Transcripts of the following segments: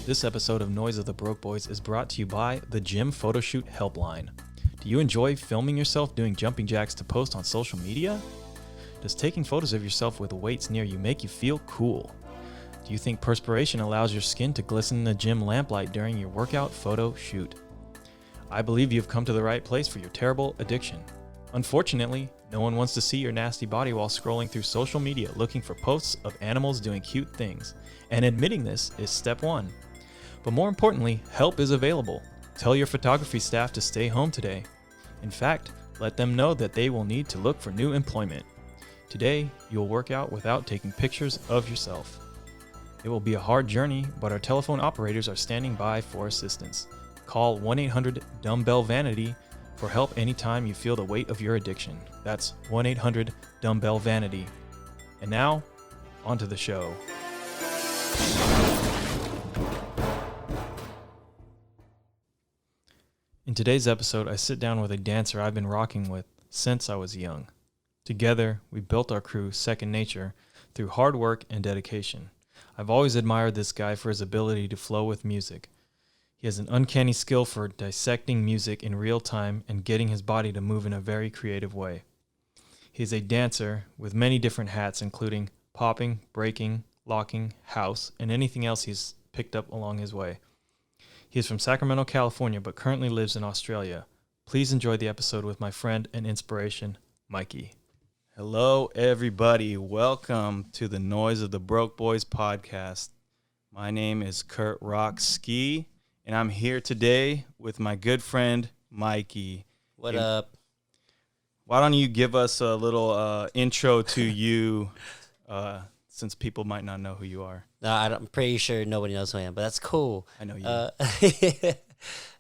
This episode of Noise of the Broke Boys is brought to you by the Gym Photoshoot Helpline. Do you enjoy filming yourself doing jumping jacks to post on social media? Does taking photos of yourself with weights near you make you feel cool? Do you think perspiration allows your skin to glisten in the gym lamplight during your workout photo shoot? I believe you've come to the right place for your terrible addiction. Unfortunately, no one wants to see your nasty body while scrolling through social media looking for posts of animals doing cute things, and admitting this is step one. But more importantly, help is available. Tell your photography staff to stay home today. In fact, let them know that they will need to look for new employment. Today, you'll work out without taking pictures of yourself. It will be a hard journey, but our telephone operators are standing by for assistance. Call 1-800-DUMBBELL-VANITY for help anytime you feel the weight of your addiction. That's 1-800-DUMBBELL-VANITY. And now, onto the show. In today's episode, I sit down with a dancer I've been rocking with since I was young. Together, we built our crew second nature through hard work and dedication. I've always admired this guy for his ability to flow with music. He has an uncanny skill for dissecting music in real time and getting his body to move in a very creative way. He is a dancer with many different hats, including popping, breaking, locking, house, and anything else he's picked up along his way. He is from Sacramento, California, but currently lives in Australia. Please enjoy the episode with my friend and inspiration, Mikee. Hello, everybody. Welcome to the Noise of the Broke Boys podcast. My name is Kurt Rock Ski, and I'm here today with my good friend, Mikee. What up? Why don't you give us a little intro to you, since people might not know who you are. No, I'm pretty sure nobody knows who I am, but that's cool. I know you.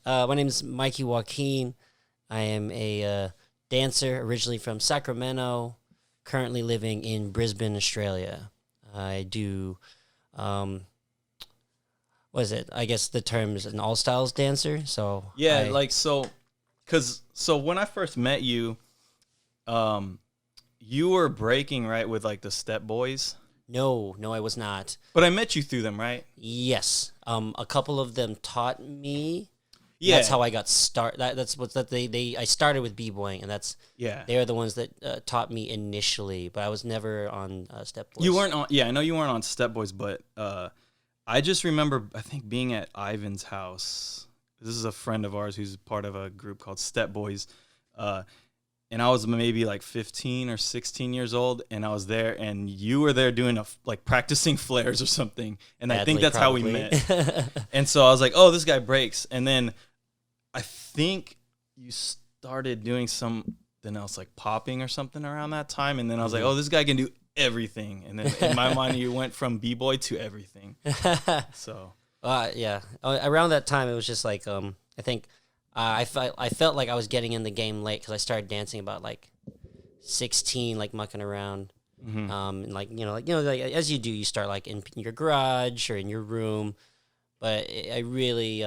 My name is Mikee Joaquin. I am a dancer originally from Sacramento, currently living in Brisbane, Australia. I do, what is it? I guess the term is an all-styles dancer. So yeah, so when I first met you, you were breaking, right, with like the Step Boys? No, I was not. But I met you through them, right? Yes. A couple of them taught me. Yeah. That's how I got started. I started with Bboy, and they are the ones that taught me initially, but I was never on Step Boys. You weren't on, I know you weren't on Step Boys, but I just remember, I think, being at Ivan's house. This is a friend of ours who's part of a group called Step Boys. And I was maybe like 15 or 16 years old, and I was there, and you were there doing practicing flares or something, and I think that's how we met. And so I was like, oh, this guy breaks. And then I think you started doing something else, like popping or something around that time, and then I was like, oh, this guy can do everything. And then in my mind, you went from B-boy to everything. So yeah, around that time, it was just like I think. I felt like I was getting in the game late because I started dancing about like 16, like mucking around, and like as you do, you start like in your garage or in your room. But I really,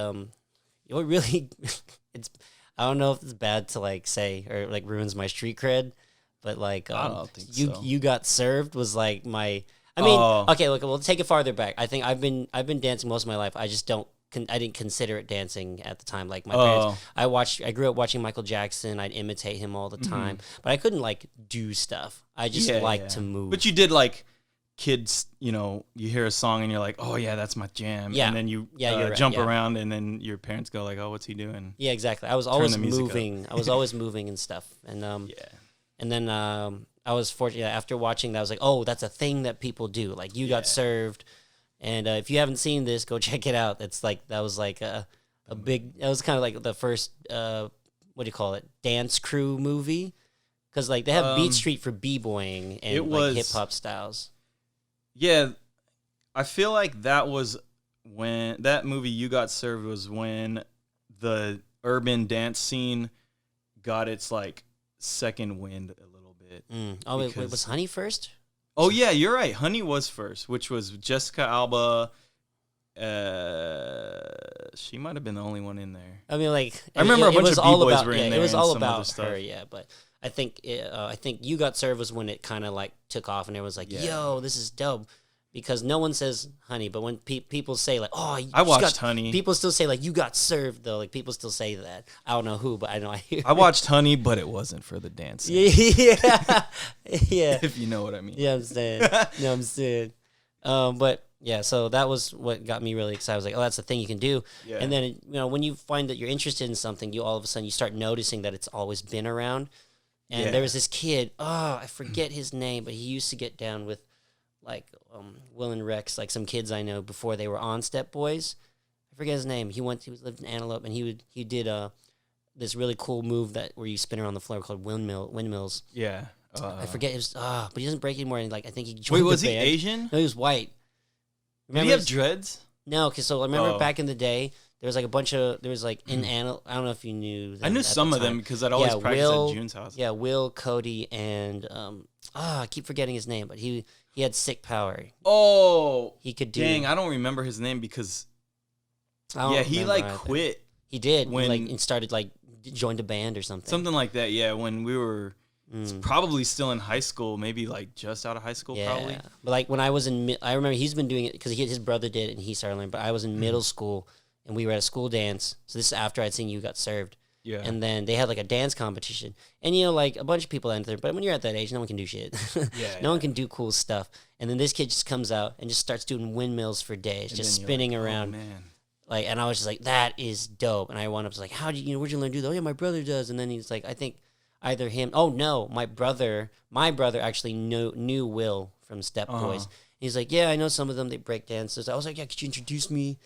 it's I don't know if it's bad to like say or like ruins my street cred, but like I don't think so. You got served was like my. I mean, okay, look, we'll take it farther back. I think I've been dancing most of my life. I just don't. I didn't consider it dancing at the time. Like my parents, I grew up watching Michael Jackson. I'd imitate him all the time, but I couldn't like do stuff. I just liked to move. But you did like kids, you hear a song and you're like, oh yeah, that's my jam. Yeah. And then you jump around and then your parents go like, oh, what's he doing? Yeah, exactly. I was always moving. I was always moving and stuff. And and then I was fortunate after watching that. I was like, oh, that's a thing that people do. Like you got served. And if you haven't seen this, go check it out. It's like that was like a big. That was kind of like the first what do you call it? Dance crew movie, because like they have Beat Street for b-boying and like hip hop styles. Yeah, I feel like that was when that movie You Got Served was when the urban dance scene got its like second wind a little bit. Oh, wait, was Honey first? Oh, yeah, you're right. Honey was first, which was Jessica Alba. She might have been the only one in there. I mean, like... I remember a bunch of B-boys were in there. It was all about her, yeah. But I think You Got Served was when it kind of, like, took off, and it was like, yo, this is dope. because no one says honey, but when people say like, oh, I watched Honey. People still say like, you got served though. Like people still say that. I don't know who, but I know I hear. I watched Honey, but it wasn't for the dancing. Yeah. If you know what I mean. Yeah, I'm saying. No, I'm saying. But yeah, so that was what got me really excited. I was like, oh, that's the thing you can do. Yeah. And then, when you find that you're interested in something, you all of a sudden you start noticing that it's always been around. And there was this kid, I forget his name, but he used to get down with like Will and Rex, like some kids I know before they were on Step Boys. I forget his name. He lived in Antelope, and he did this really cool move where you spin around the floor called windmills. Yeah. I forget his, but he doesn't break anymore. And like I think he joined. Wait, was the he band. Asian? No, he was white. Did he have dreads? No, because so I remember back in the day, there was like in Antelope. I don't know if you knew. I knew some of them because I'd always practice at June's house. Yeah, Will, Cody, and I keep forgetting his name, but he had sick power. Oh, he could do. Dang, I don't remember his name because. He quit. He did and started joined a band or something. Something like that. Yeah, when we were. It's probably still in high school, maybe like just out of high school, probably. But like when I was I remember he's been doing it because his brother did it and he started learning. But I was in middle school and we were at a school dance. So this is after I'd seen You Got Served. Yeah. And then they had like a dance competition. And like a bunch of people entered. But when you're at that age, no one can do shit. No one can do cool stuff. And then this kid just comes out and just starts doing windmills for days, and just spinning around. Oh, man. Like, and I was just like, that is dope. And I wound up like, where'd you learn to do that? Oh, yeah, my brother does. And then he's like, I think either him. Oh no, my brother actually knew Will from Step Boys. He's like, yeah, I know some of them. They break dances. I was like, yeah, could you introduce me?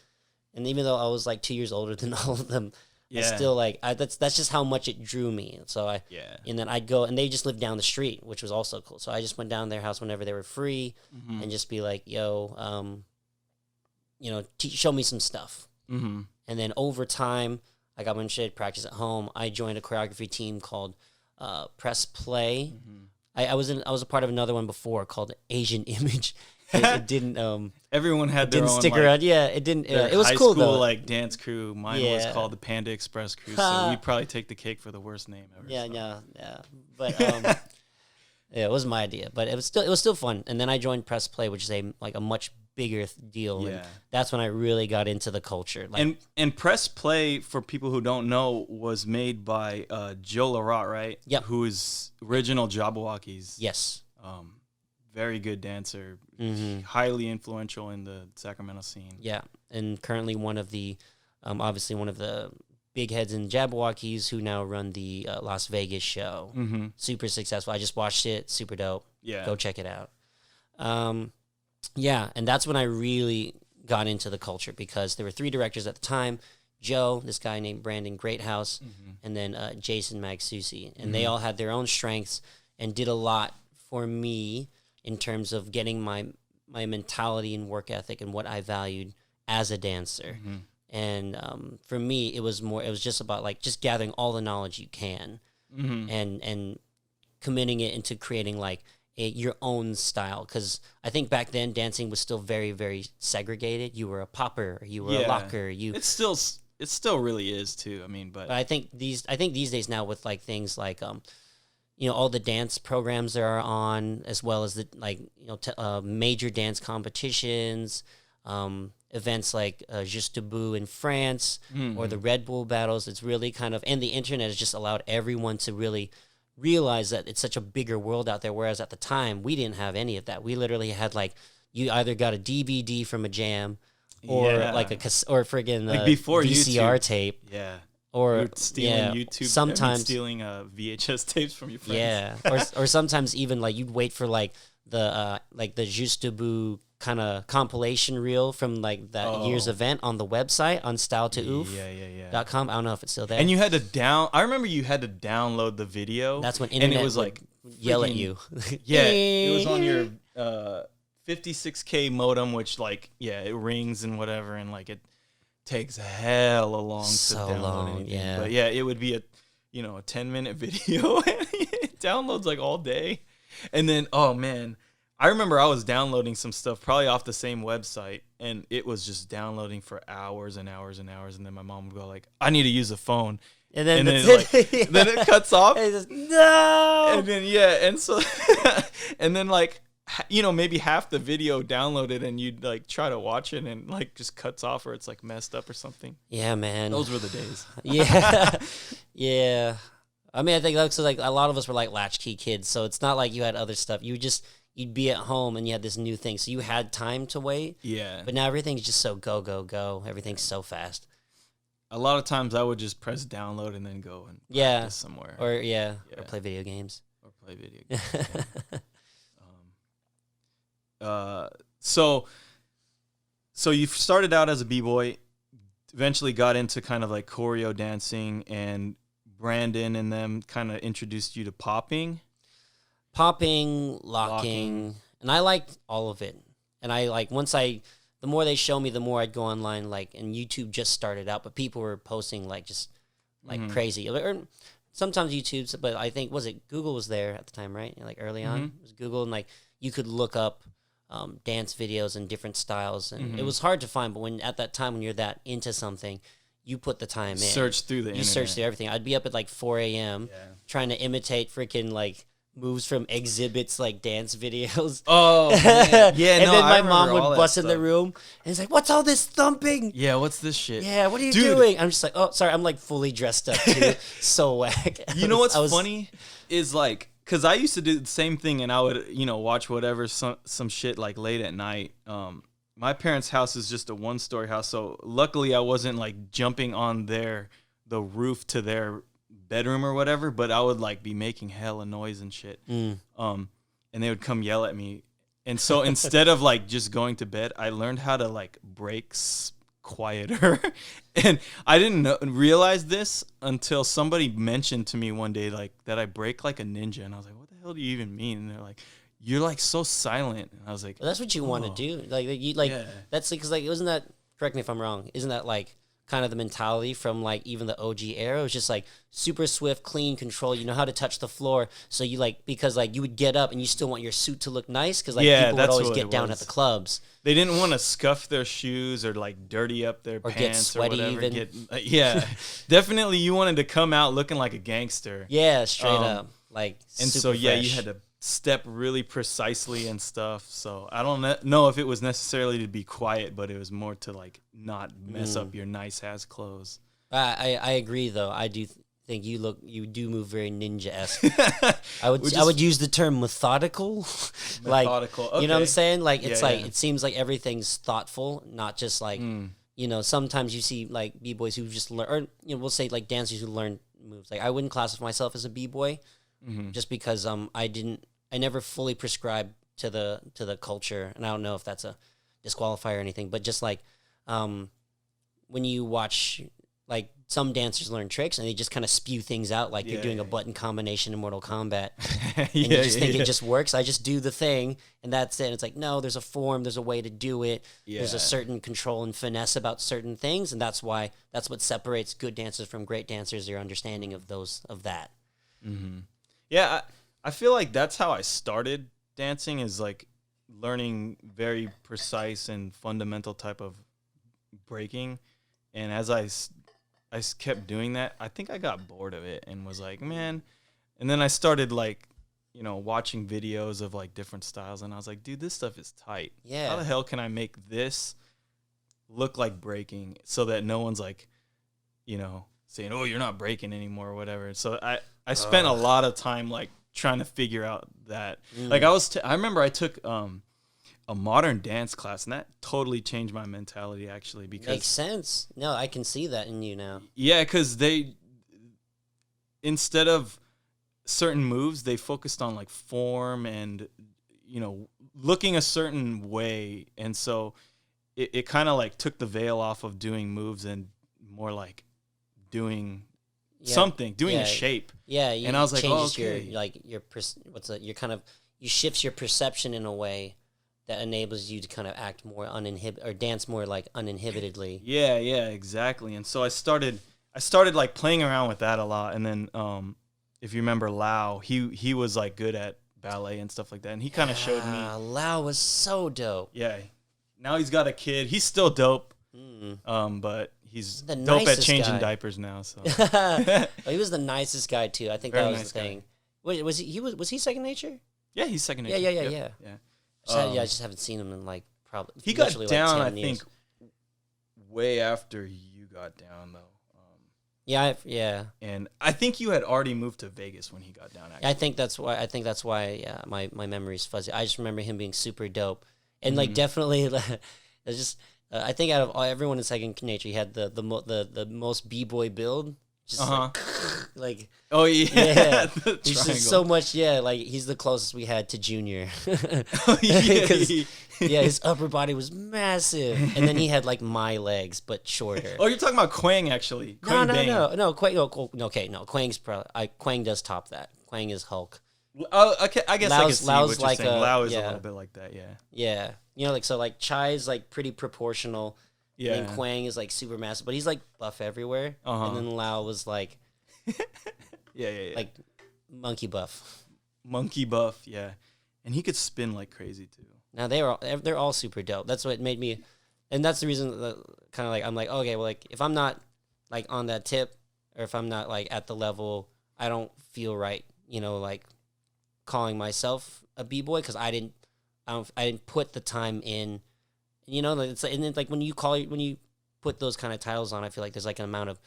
And even though I was like 2 years older than all of them, I still like that's just how much it drew me. So and then I'd go, and they just lived down the street, which was also cool. So I just went down their house whenever they were free, and just be like, yo, show me some stuff. And then over time, I got my shit practice at home. I joined a choreography team called Press Play. I was a part of another one before called Asian Image. It didn't. Everyone had their own. Didn't stick around. Yeah, it didn't. It was cool though. Like dance crew. Mine was called the Panda Express Crew. So we probably take the cake for the worst name ever. Yeah. But it was my idea. But it was still fun. And then I joined Press Play, which is a much bigger deal. Yeah. And that's when I really got into the culture. Like, and Press Play, for people who don't know, was made by Joe Larot, right? Yep. Who is original Jabberwockies. Yes. Very good dancer, highly influential in the Sacramento scene. Yeah, and currently one of the, obviously one of the big heads in Jabberwockies who now run the Las Vegas show. Super successful. I just watched it. Super dope. Yeah. Go check it out. Yeah, and that's when I really got into the culture because there were 3 directors at the time. Joe, this guy named Brandon Greathouse, and then Jason Magsusi. And they all had their own strengths and did a lot for me in terms of getting my mentality and work ethic and what I valued as a dancer. And for me, it was just about like just gathering all the knowledge you can and committing it into creating like your own style. Because I think back then dancing was still very, very segregated. You were a popper, you were a locker. It still really is too. I mean, but I think these days now with like things like all the dance programs there are on, as well as the major dance competitions, events like Juste Debout in France or the Red Bull battles. It's really and the internet has just allowed everyone to really realize that it's such a bigger world out there. Whereas at the time we didn't have any of that. We literally had you either got a DVD from a jam or before VCR YouTube. Tape. Yeah. Or stealing YouTube, sometimes stealing VHS tapes from your friends. Yeah, or sometimes even you'd wait for the Juste Debout kind of compilation reel from that year's event on the website on styletoof.com. I don't know if it's still there. And you had to I remember you had to download the video. That's when internet and it was yell at you. Yeah, it was on your 56K modem, which it rings and whatever, and it takes hella long to download anything. Yeah. But it would be a 10-minute video and it downloads all day. And then I remember I was downloading some stuff probably off the same website and it was just downloading for hours and hours and hours, and then my mom would go I need to use the phone. And then then it cuts off. And just, no. And then and so and then maybe half the video downloaded and you'd like try to watch it and like just cuts off or it's like messed up or something. Yeah, man. Those were the days. Yeah. Yeah. I mean, I think that's like a lot of us were like latchkey kids, so it's not like you had other stuff. You'd be at home and you had this new thing, so you had time to wait. Yeah. But now everything's just so go, go, go. Everything's so fast. A lot of times I would just press download and then go and practice somewhere. Or or play video games. So you started out as a b-boy, eventually got into kind of like choreo dancing, and Brandon and them kind of introduced you to popping, locking, and I liked all of it. And I like the more they show me, the more I'd go online, like, and YouTube just started out, but people were posting like just like crazy. Or sometimes YouTube's, but I think Google was there at the time, right? Like early on, it was Google, and like you could look up dance videos and different styles, and it was hard to find. But at that time when you're that into something, you put the time in. Search through the internet. Search through everything. I'd be up at like 4 a.m. Trying to imitate freaking like moves from exhibits, like dance videos. Oh, man. Yeah, and then my mom would bust in the room and it's like, "What's all this thumping? Yeah, what's this shit? Yeah, what are you doing?" I'm just like, "Oh, sorry." I'm like fully dressed up too. So whack. You know what's funny is like, because I used to do the same thing, and I would watch whatever some shit like late at night. My parents' house is just a 1-story house, so luckily I wasn't like jumping on the roof to their bedroom or whatever, but I would like be making hella noise and shit. And they would come yell at me. And so instead of like just going to bed, I learned how to like break quieter. And I didn't realize this until somebody mentioned to me one day like that I break like a ninja, and I was like, "What the hell do you even mean?" And they're like, "You're like so silent." And I was like, well, that's what you want to do. That's because like, wasn't that, correct me if I'm wrong, isn't that like kind of the mentality from like even the OG era? It was just like super swift, clean control. You know how to touch the floor. So you like, because like you would get up and you still want your suit to look nice, because like people would always get down at the clubs. They didn't want to scuff their shoes or like dirty up their pants get sweaty or whatever. even. Definitely you wanted to come out looking like a gangster. Yeah, straight up. Like, and so fresh. You had to step really precisely and stuff. So I don't know if it was necessarily to be quiet, but it was more to like not mess up your nice ass clothes. I agree though. I do think you do move very ninja-esque. I would use the term methodical. Like, okay. You know what I'm saying? Like, it's it seems like everything's thoughtful, not just like, sometimes you see like b-boys who just learn, or we'll say like dancers who learn moves. Like, I wouldn't classify myself as a b-boy just because I never fully prescribed to the culture, and I don't know if that's a disqualifier or anything, but just like when you watch like some dancers learn tricks and they just kind of spew things out like you're doing a button combination in Mortal Kombat. And you just think it just works. I just do the thing and that's it. And it's like, no, there's a form, there's a way to do it. Yeah. There's a certain control and finesse about certain things, and that's what separates good dancers from great dancers, your understanding of that. Mm-hmm. Yeah, I feel like that's how I started dancing, is like learning very precise and fundamental type of breaking. And as I kept doing that, I think I got bored of it and was like, man. And then I started like, watching videos of like different styles, and I was like, dude, this stuff is tight. Yeah. How the hell can I make this look like breaking so that no one's like, saying, oh, you're not breaking anymore or whatever. So I spent a lot of time like trying to figure out that. Like I remember I took a modern dance class, and that totally changed my mentality actually, because makes sense. No, I can see that in you now. Yeah, because instead of certain moves, they focused on like form and looking a certain way, and so it kind of like took the veil off of doing moves and more like doing something, doing a shape. Yeah, and I was like, oh, okay. You shifts your perception in a way that enables you to kind of act more or dance more like uninhibitedly. Yeah, exactly. And so I started like playing around with that a lot. And then if you remember Lau, he was like good at ballet and stuff like that, and he kind of showed me. Lau was so dope. Yeah, now he's got a kid. He's still dope, but he's dope at changing diapers now. So he was the nicest guy too. I think that was the thing. Wait, was he second nature? Yeah, he's second nature. Yeah. I just haven't seen him in like probably. He got down, like I think, way after you got down though. Yeah. And I think you had already moved to Vegas when he got down. Actually. I think that's why. Yeah, my memory's fuzzy. I just remember him being super dope, and like definitely, it's just. I think out of everyone in Second Nature, he had the most B-boy build. Just like oh yeah, he's just so much. Yeah, like he's the closest we had to Junior. Yeah, his upper body was massive, and then he had like my legs but shorter. Oh, you're talking about Quang actually? No. Quang. Okay, no. Quang's probably Quang does top that. Quang is Hulk. Oh, okay. I guess I can see Lau's what you're like saying. Lau is a little bit like that. Yeah. Yeah, like so like Chai's like pretty proportional. Yeah. And then Quang is like super massive, but he's like buff everywhere. And then Lau was like, yeah, like monkey buff. Monkey buff, yeah, and he could spin like crazy too. Now they're all super dope. That's what made me, and that's the reason that kind of like I'm like, okay, well, like if I'm not like on that tip, or if I'm not like at the level, I don't feel right, like calling myself a B-boy because I didn't put the time in. It's and then like when you put those kind of titles on, I feel like there's like an amount of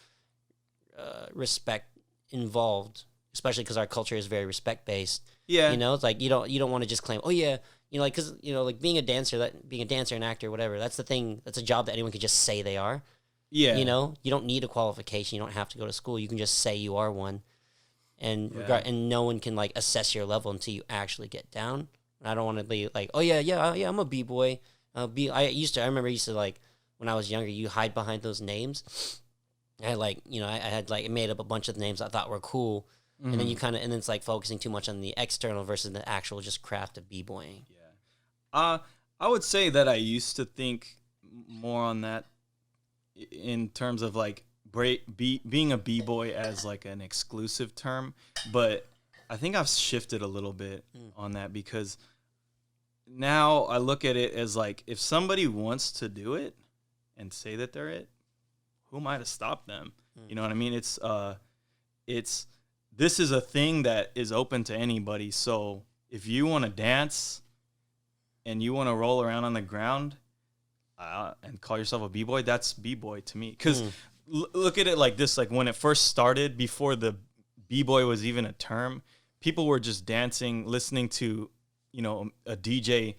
respect involved, especially because our culture is very respect based. Yeah, it's like you don't want to just claim, oh yeah, like because like being a dancer and actor, whatever. That's the thing. That's a job that anyone could just say they are. Yeah, you don't need a qualification. You don't have to go to school. You can just say you are one, and and no one can like assess your level until you actually get down. I don't want to be like, oh yeah, I'm a B-boy. I remember I used to like when I was younger, you hide behind those names. I had like made up a bunch of names I thought were cool, and then and then it's like focusing too much on the external versus the actual just craft of b-boying. Yeah, I would say that I used to think more on that in terms of like being a b-boy as like an exclusive term, but I think I've shifted a little bit on that because now I look at it as like if somebody wants to do it and say that they're it, who am I to stop them? You know what I mean? This is a thing that is open to anybody. So if you want to dance and you want to roll around on the ground and call yourself a b-boy, that's b-boy to me. Because look at it like this: like when it first started, before the b-boy was even a term, people were just dancing, listening to a DJ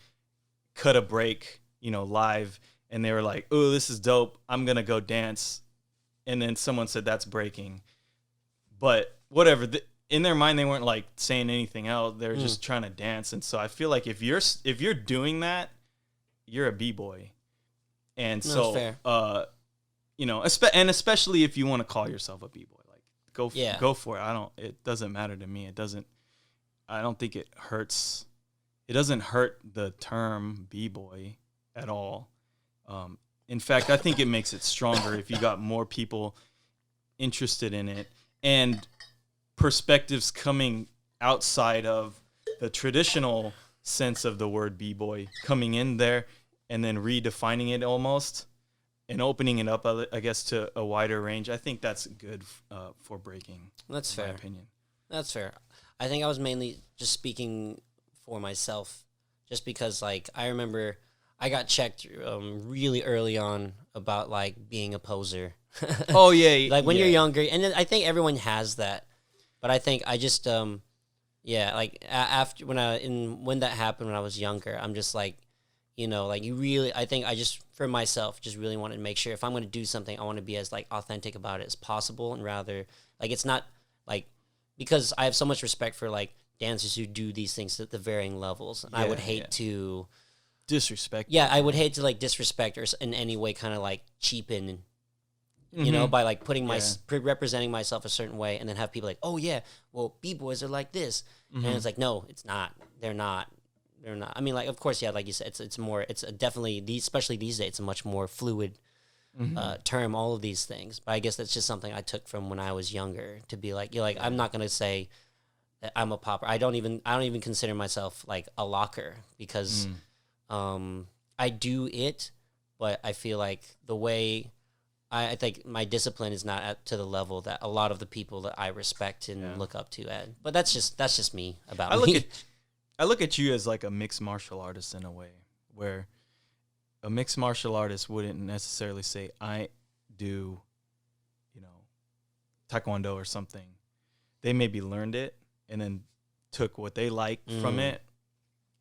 cut a break, live. And they were like, oh, this is dope. I'm going to go dance. And then someone said, that's breaking. But whatever. In their mind, they weren't like saying anything else. They were just trying to dance. And so I feel like if you're doing that, you're a b-boy. And so, and especially if you want to call yourself a b-boy, like go for it. It doesn't matter to me. I don't think it hurts. It doesn't hurt the term b-boy at all. In fact, I think it makes it stronger if you got more people interested in it and perspectives coming outside of the traditional sense of the word b-boy coming in there and then redefining it almost and opening it up, I guess, to a wider range. I think that's good for breaking. That's fair. My opinion. That's fair. I think I was mainly just speaking for myself just because, like, I remember I got checked really early on about like being a poser. Oh yeah, like when you're younger, and then I think everyone has that. But I think I just like after when that happened when I was younger, I'm just like, like I think I just for myself just really wanted to make sure if I'm going to do something, I want to be as like authentic about it as possible, and rather like it's not like because I have so much respect for like dancers who do these things at the varying levels, and I would hate to disrespect. Yeah, I would hate to like disrespect or in any way kind of like cheapen, by like putting representing myself a certain way, and then have people like, oh yeah, well b-boys are like this, and it's like no, it's not. They're not. I mean, like of course, yeah, like you said, it's definitely especially these days, it's a much more fluid term. All of these things, but I guess that's just something I took from when I was younger to be like, I'm not gonna say that I'm a popper. I don't even consider myself like a locker because. I do it, but I feel like the way I think my discipline is not to the level that a lot of the people that I respect and look up to at. But that's just me about me. I look at you as like a mixed martial artist in a way, where a mixed martial artist wouldn't necessarily say, I do, Taekwondo or something. They maybe learned it and then took what they liked from it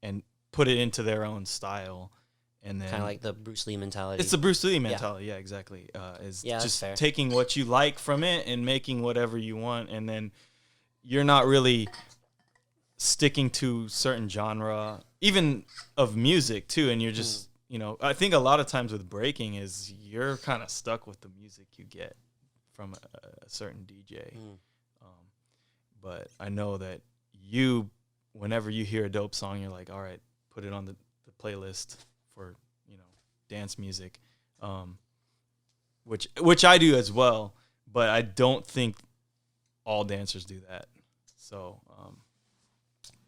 and put it into their own style. And then kind of like the Bruce Lee mentality. It's the Bruce Lee mentality. Yeah, exactly. Is just taking what you like from it and making whatever you want. And then you're not really sticking to certain genre, even of music too. And you're just, I think a lot of times with breaking is you're kind of stuck with the music you get from a certain DJ. But I know that whenever you hear a dope song, you're like, all right, put it on the playlist for, dance music, which I do as well, but I don't think all dancers do that. So,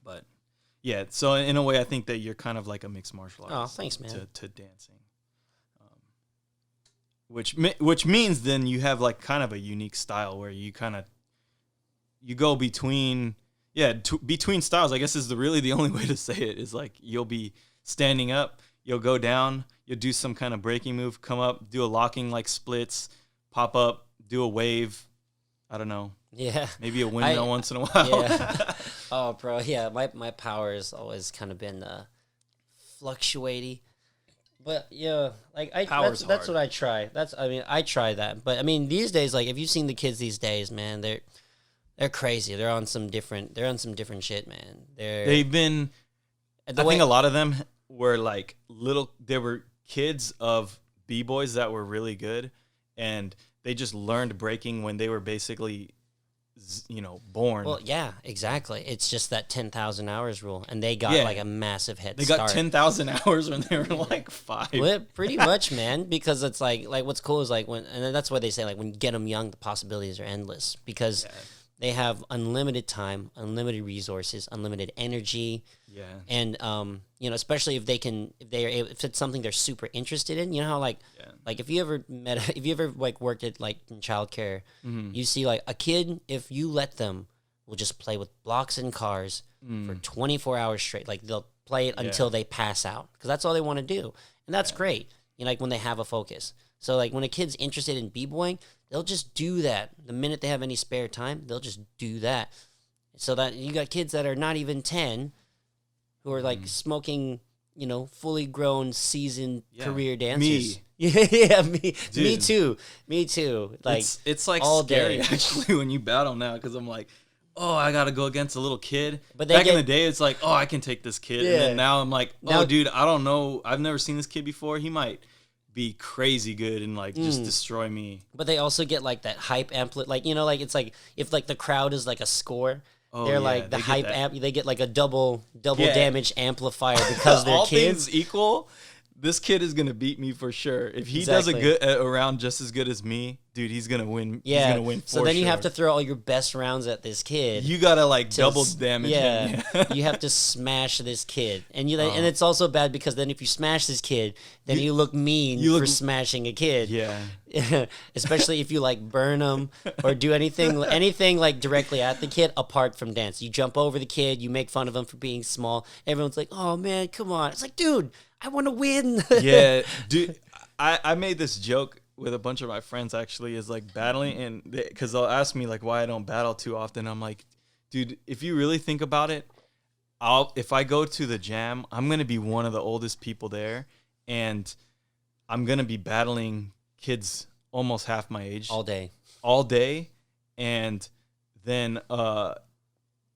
but yeah, so in a way, I think that you're kind of like a mixed martial artist. Oh, thanks, man. To dancing, which means then you have like kind of a unique style where you go between between styles. I guess is really the only way to say it is like you'll be standing up, you'll go down, you'll do some kind of breaking move, come up, do a locking like splits, pop up, do a wave. I don't know. Yeah. Maybe a windmill once in a while. Yeah. Oh, bro. Yeah. My power has always kind of been fluctuating. But yeah, like that's what I try. I try that. But I mean, these days, like if you've seen the kids these days, man, they're crazy. They're on some different shit, man. I think a lot of them were like they were kids of B-boys that were really good, and they just learned breaking when they were basically, born. Well, yeah, exactly. It's just that 10,000 hours rule, and they got like a massive head start. They got 10,000 hours when they were like 5. Well, pretty much, man, because it's like what's cool is like and that's why they say like when you get them young, the possibilities are endless because they have unlimited time, unlimited resources, unlimited energy. Yeah. And especially if if it's something they're super interested in, how like if you ever like worked at like in childcare, you see like a kid, if you let them, will just play with blocks and cars for 24 hours straight. Like they'll play it until they pass out because that's all they want to do, and that's great. Like when they have a focus. So like when a kid's interested in b-boying, they'll just do that. The minute they have any spare time, they'll just do that. So that you got kids that are not even 10 who are like smoking, fully grown, seasoned career dancers. Me. Yeah, me. Dude. Me too. Like it's like all scary day. actually when you battle now because I'm like, oh, I got to go against a little kid. But back in the day, it's like, oh, I can take this kid. And then now I'm like, dude, I don't know. I've never seen this kid before. He might be crazy good and like just destroy me. But they also get like that hype like it's like if like the crowd is like a score, they're like the hype amp. They get like a double damage amplifier because they're all kids. Things equal, this kid is gonna beat me for sure. If he does a round just as good as me, dude, he's gonna win. Yeah. He's gonna win. So then you have to throw all your best rounds at this kid. You gotta like double damage. Yeah, you have to smash this kid, and and it's also bad because then if you smash this kid, then you look mean for smashing a kid. Yeah. Especially if you like burn them or do anything like directly at the kid apart from dance. You jump over the kid, you make fun of him for being small. Everyone's like, "Oh man, come on!" It's like, dude, I want to win. Yeah, dude. I made this joke with a bunch of my friends actually is like battling, and because they'll ask me like why I don't battle too often. I'm like, dude, if you really think about it, if I go to the jam, I'm gonna be one of the oldest people there, and I'm gonna be battling kids almost half my age all day, and then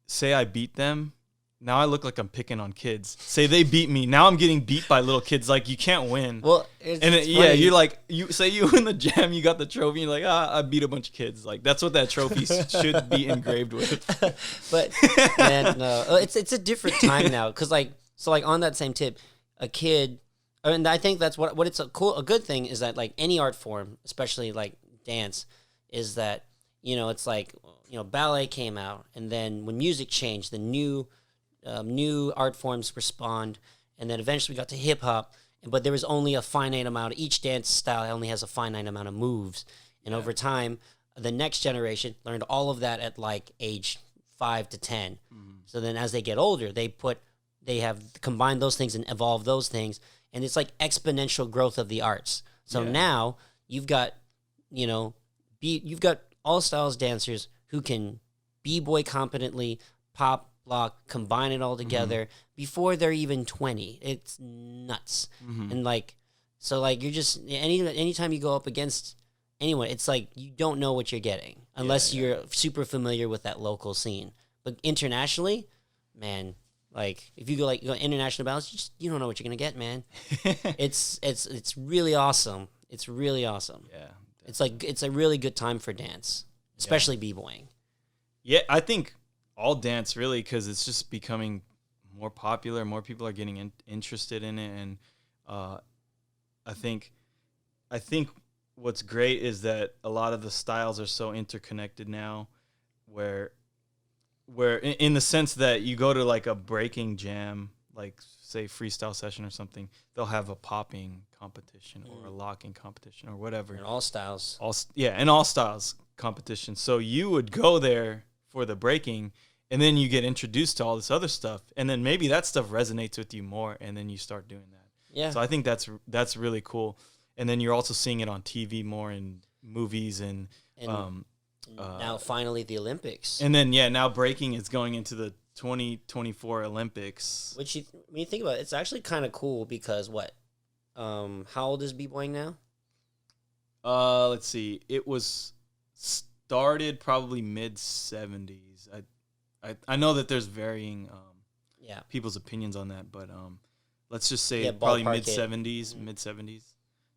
say I beat them. Now I look like I'm picking on kids. Say they beat me. Now I'm getting beat by little kids. Like, you can't win. Well, you're like, you win the jam, you got the trophy, and you're like, I beat a bunch of kids. Like, that's what that trophy should be engraved with. But, man, no. It's a different time now. Because, on that same tip, a kid, and I think that's what it's a good thing is that, like, any art form, especially, like, dance, is that, it's like, ballet came out, and then when music changed, the new art forms respond, and then eventually we got to hip hop. But there was only a finite amount. Each dance style only has a finite amount of moves, and over time, the next generation learned all of that at like age 5 to 10. So then, as they get older, they put they have combined those things and evolved those things, and it's like exponential growth of the arts. So now you've got, you've got all styles dancers who can b-boy competently, pop, block, combine it all together before they're even 20. It's nuts. And you're just anytime you go up against anyone, it's like you don't know what you're getting unless you're super familiar with that local scene. But internationally, man, like if you go international battles, you don't know what you're gonna get, man. It's really awesome. It's really awesome. Yeah, it's a really good time for dance, especially b-boying. Yeah, I think all dance really, because it's just becoming more popular. More people are getting interested in it, and I think what's great is that a lot of the styles are so interconnected now, where in the sense that you go to like a breaking jam, like say freestyle session or something, they'll have a popping competition or a locking competition or whatever. And all styles. And all styles competition. So you would go there for the breaking, and then you get introduced to all this other stuff, and then maybe that stuff resonates with you more, and then you start doing that. Yeah. So I think that's really cool. And then you're also seeing it on TV more in movies and now finally the Olympics. And then now breaking is going into the 2024 Olympics. Which when you think about it, it's actually kind of cool because how old is b-boying now? Let's see. It was started probably mid 70s. I know that there's varying people's opinions on that, but let's just say probably mid 70s.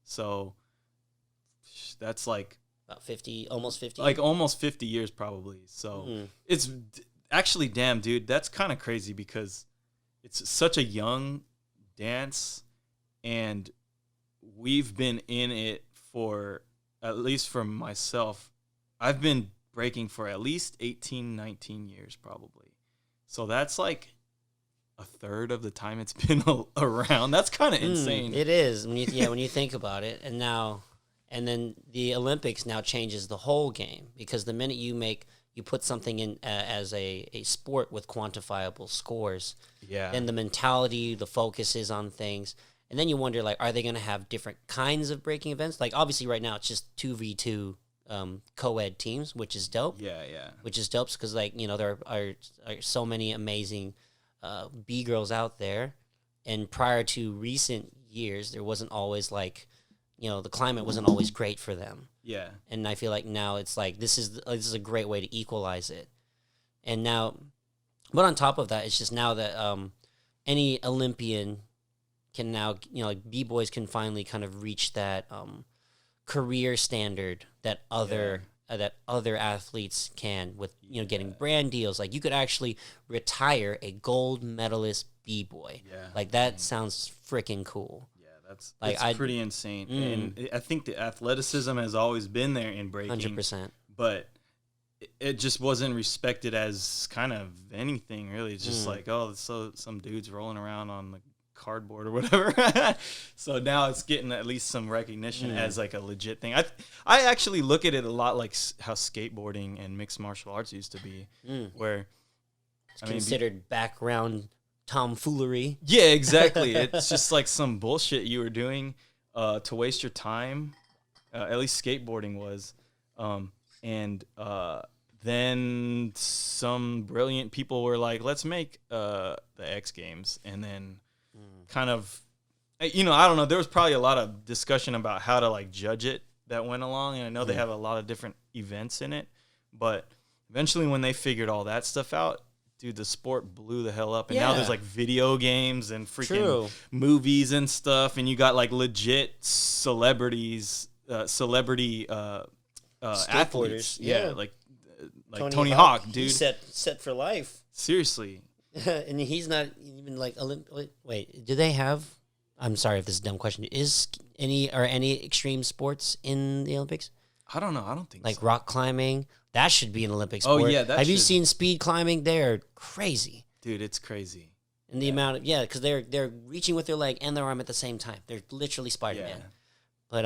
So that's like about 50, almost 50. Like almost 50 years probably. So it's actually, damn, dude, that's kind of crazy because it's such a young dance, and we've been in it for, at least for myself, I've been breaking for at least 18, 19 years probably. So that's like a third of the time it's been around. That's kind of insane. It is when you think about it. And then the Olympics now changes the whole game, because the minute you put something in as a sport with quantifiable scores, then the mentality, the focus is on things. And then you wonder, like, are they going to have different kinds of breaking events? Like, obviously right now it's just 2v2 co-ed teams, which is dope. Yeah. Which is dope because, like, there are so many amazing B-girls out there. And prior to recent years, there wasn't always, like, the climate wasn't always great for them. Yeah. And I feel like now it's like this is a great way to equalize it. And now, but on top of that, it's just now that any Olympian can now, like B-boys can finally kind of reach that career standard that other athletes can with, getting brand deals. Like, you could actually retire a gold medalist B-boy. Yeah. Like, that sounds freaking cool. That's like, pretty insane. And I think the athleticism has always been there in breaking. 100%. But it just wasn't respected as kind of anything, really. It's just like, so some dude's rolling around on the cardboard or whatever. So now it's getting at least some recognition as like a legit thing. I actually look at it a lot like how skateboarding and mixed martial arts used to be, where it's considered background tomfoolery. Yeah, exactly. It's just like some bullshit you were doing to waste your time. At least skateboarding was. And then some brilliant people were like, let's make the X Games. And then kind of, I don't know. There was probably a lot of discussion about how to like judge it that went along. And I know they have a lot of different events in it. But eventually when they figured all that stuff out, dude, the sport blew the hell up. And now there's like video games and freaking movies and stuff. And you got like legit celebrities, athletes. Yeah, like Tony Hawk, dude. He's set for life. Seriously. And he's not even like wait, do they have? I'm sorry if this is a dumb question. Is any extreme sports in the Olympics? I don't know. I don't think like so. Rock climbing. That should be an Olympic sport. Oh yeah, have you seen speed climbing? They're crazy, dude. It's crazy. And the amount of because they're reaching with their leg and their arm at the same time. They're literally Spider-Man. But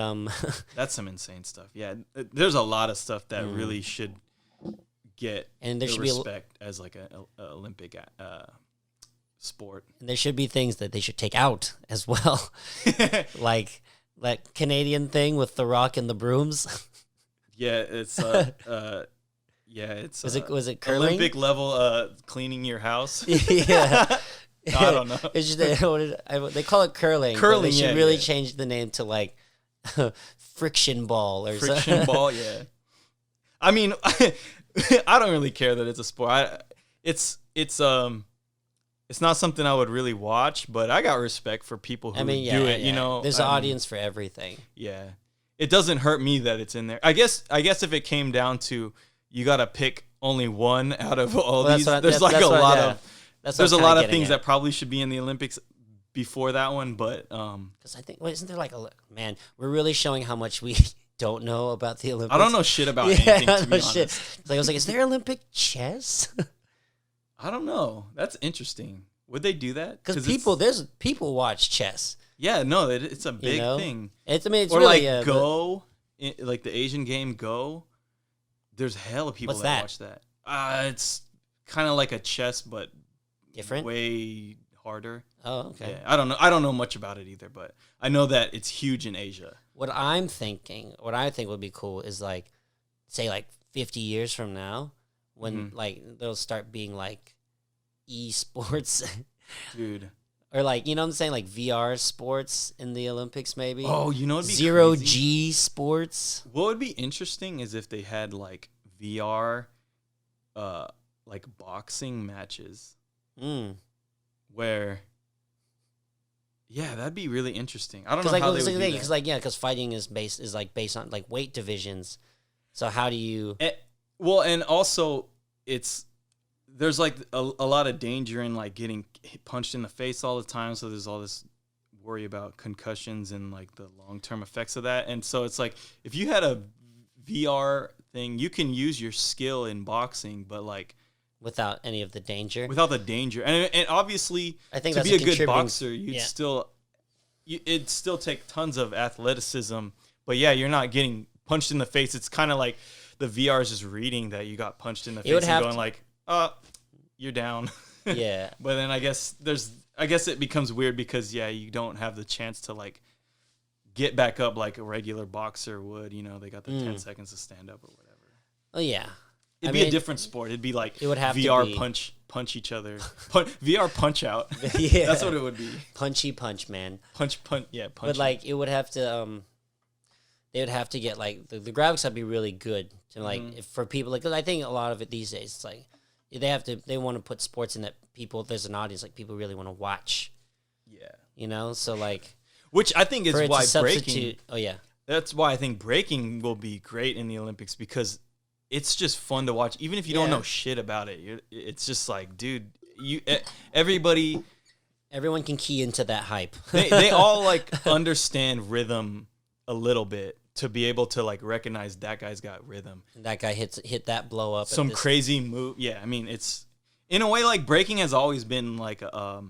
that's some insane stuff. Yeah, there's a lot of stuff that really should get and there should respect as like a Olympic sport. And there should be things that they should take out as well, like that Canadian thing with The Rock and the brooms. Yeah, it's was it curling? Olympic level cleaning your house. Yeah. I don't know. It's just, they call it curling. Curling, they should really change the name to like friction ball or something. Friction ball, yeah. I mean, I don't really care that it's a sport. It's not something I would really watch, but I got respect for people who do it. You know, there's an audience for everything. Yeah, it doesn't hurt me that it's in there. I guess if it came down to you got to pick only one out of all these, there's a lot of things that probably should be in the Olympics before that one. But because I think, isn't there like man? We're really showing how much we don't know about the Olympics. I don't know shit about anything. To be honest, I was like, is there Olympic chess? I don't know. That's interesting. Would they do that? Because people watch chess. Yeah, no, it's a big thing. It's or really, like Go, like the Asian game Go. There's hella people that watch that. It's kind of like a chess, but different, way harder. Oh, okay. Yeah, I don't know. I don't know much about it either, but I know that it's huge in Asia. What I think would be cool is like, say like 50 years from now, when like they'll start being like esports, dude, or like, you know what I'm saying, like VR sports in the Olympics maybe. Oh, you know, it'd be zero crazy. G sports. What would be interesting is if they had like VR, like boxing matches, where. Yeah, that'd be really interesting. I don't know how they would do that. Because fighting is based on like weight divisions. So how do you? And also there's like a lot of danger in like getting punched in the face all the time. So there's all this worry about concussions and like the long-term effects of that. And so it's like if you had a VR thing, you can use your skill in boxing, but like without any of the danger. Without the danger, and obviously, I think to be a good boxer, it'd still take tons of athleticism. But yeah, you're not getting punched in the face. It's kind of like the VR is just reading that you got punched in the face and going like, you're down. Yeah. But then I guess it becomes weird because you don't have the chance to like get back up like a regular boxer would. You know, they got the 10 seconds to stand up or whatever. Oh yeah. It'd be a different sport. It'd be like it would have VR to be. punch each other. VR punch out. Yeah. That's what it would be. Punchy punch, man. Punch. Yeah, punch. But like it would have to they would have to get like the graphics would be really good to like for people like, cause I think a lot of it these days it's like they want to put sports in that there's an audience like people really want to watch. Yeah. You know, so like which I think is why breaking. Oh yeah. That's why I think breaking will be great in the Olympics because it's just fun to watch, even if you don't know shit about it. It's just like, dude, everyone can key into that hype. they all like understand rhythm a little bit to be able to like recognize that guy's got rhythm. And that guy hit that blow up. Some crazy move. Yeah, I mean, it's in a way like breaking has always been like a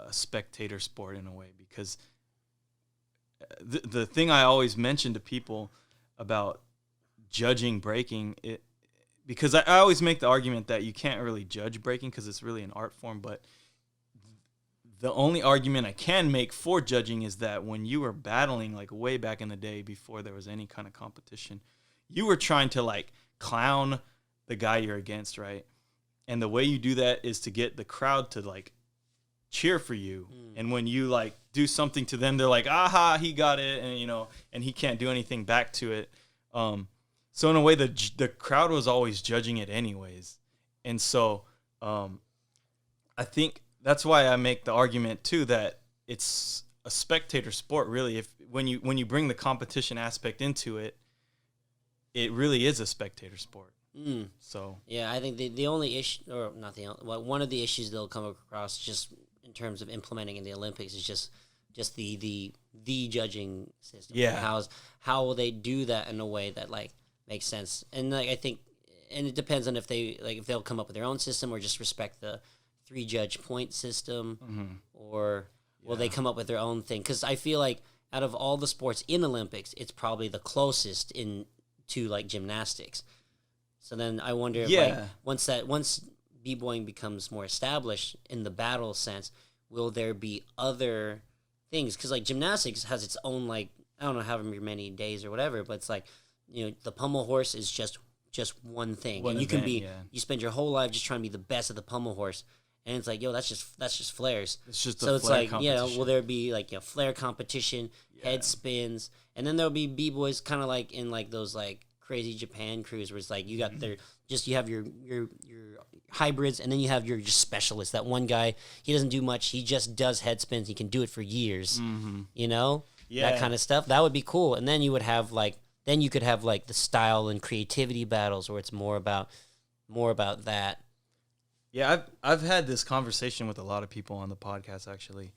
spectator sport in a way because the thing I always mention to people about judging breaking it, because I always make the argument that you can't really judge breaking because it's really an art form, but the only argument I can make for judging is that when you were battling like way back in the day before there was any kind of competition, you were trying to like clown the guy you're against, right? And the way you do that is to get the crowd to like cheer for you. And when you like do something to them, they're like, aha, he got it, and you know, and he can't do anything back to it. So in a way, the crowd was always judging it anyways. And so I think that's why I make the argument, too, that it's a spectator sport, really. When you bring the competition aspect into it, it really is a spectator sport. So yeah, I think the only issue, or not the only, one of the issues they'll come across just in terms of implementing in the Olympics is just the judging system. Yeah. How will they do that in a way that like makes sense? And like I think, and it depends on if they'll come up with their own system or just respect the 3-judge point system, or will they come up with their own thing? Because I feel like out of all the sports in Olympics, it's probably the closest to like gymnastics. So then I wonder if like once b-boying becomes more established in the battle sense, will there be other things? Because like gymnastics has its own, like, I don't know however many days or whatever, but it's like, you know, the pommel horse is just one thing, and you can be you spend your whole life just trying to be the best at the pommel horse, and it's like, yo, that's just flares. It's just so it's like, you know, will there be like, you know, flare competition, head spins, and then there'll be b-boys kind of like in like those like crazy Japan crews where it's like you got you have your hybrids, and then you have your just specialists. That one guy, he doesn't do much, he just does head spins, he can do it for years. You know, that kind of stuff. That would be cool. And then you would have like, then you could have like the style and creativity battles where it's more about that. Yeah, I've had this conversation with a lot of people on the podcast actually,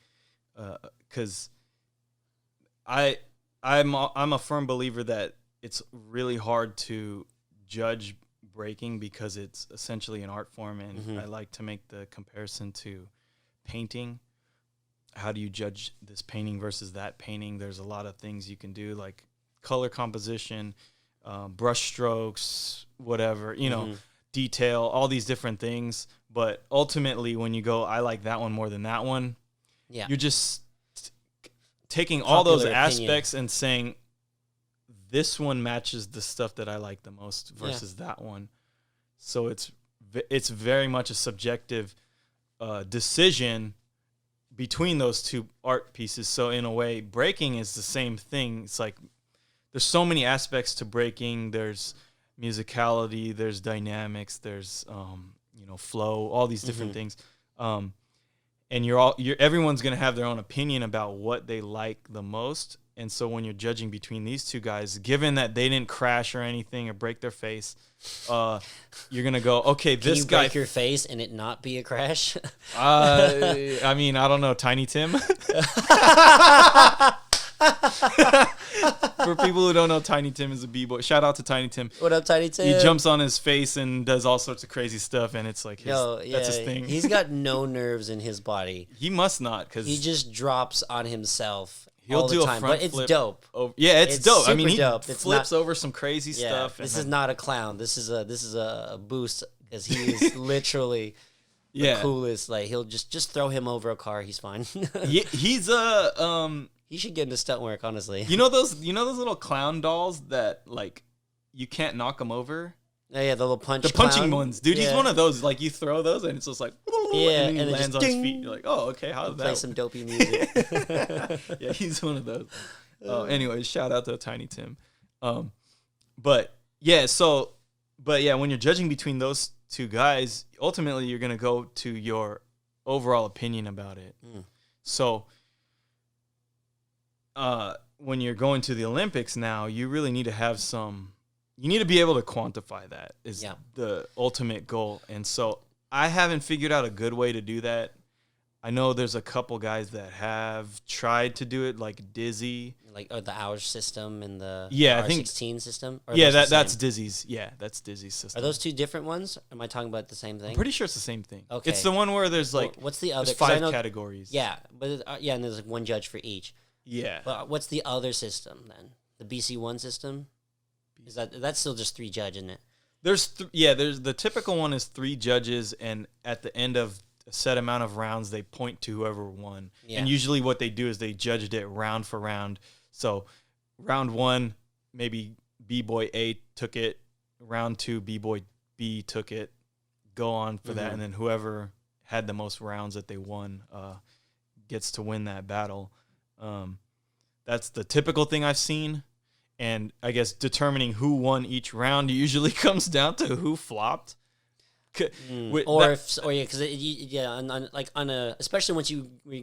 because I'm a firm believer that it's really hard to judge breaking because it's essentially an art form, and I like to make the comparison to painting. How do you judge this painting versus that painting? There's a lot of things you can do, like color composition, brush strokes, whatever, you know, detail, all these different things. But ultimately, when you go, I like that one more than that one, you're just taking all those aspects and saying, this one matches the stuff that I like the most versus that one. So it's very much a subjective decision between those two art pieces. So in a way, breaking is the same thing. It's like there's so many aspects to breaking. There's musicality, there's dynamics, there's you know, flow, all these different things. And everyone's gonna have their own opinion about what they like the most. And so when you're judging between these two guys, given that they didn't crash or anything or break their face, you're gonna go, okay, this guy break your face and it not be a crash. I mean, I don't know, Tiny Tim. For people who don't know, Tiny Tim is a b-boy. Shout out to Tiny Tim. What up, Tiny Tim? He jumps on his face and does all sorts of crazy stuff, and it's like that's his thing. He's got no nerves in his body. He must not, because he just drops on himself. He'll all do the time, a front but it's flip. dope. It's dope. I mean, he dope. flips over some crazy stuff. This is not a clown. This is a boost, because he is literally the coolest. Like, he'll just throw him over a car. He's fine. He's he should get into stunt work, honestly. You know those little clown dolls that, like, you can't knock them over? Oh, yeah, the little punching ones, dude. He's one of those. Like, you throw those and it's just like, and then he lands on his feet. You're like, oh, okay, how did that? Play some dopey music. Yeah, he's one of those. Anyways, shout out to Tiny Tim. But when you're judging between those two guys, ultimately you're gonna go to your overall opinion about it. So, when you're going to the Olympics now, you really need to have you need to be able to quantify that is the ultimate goal. And so I haven't figured out a good way to do that. I know there's a couple guys that have tried to do it, like Dizzy. Like the hours system and the I think R16 system? That's Dizzy's. Yeah, that's Dizzy's system. Are those two different ones? Am I talking about the same thing? I'm pretty sure it's the same thing. Okay. It's the one where there's like, what's the other? There's 5 categories. Yeah, but and there's like one judge for each. Yeah. But what's the other system then? The BC1 system? Is that's still just 3 judge, isn't it? There's the typical one is 3 judges, and at the end of a set amount of rounds, they point to whoever won. Yeah. And usually what they do is they judged it round for round. So round 1, maybe B-boy A took it. Round 2, B-boy B took it. Go on for that, and then whoever had the most rounds that they won gets to win that battle. That's the typical thing I've seen. And I guess determining who won each round usually comes down to who flopped. Especially once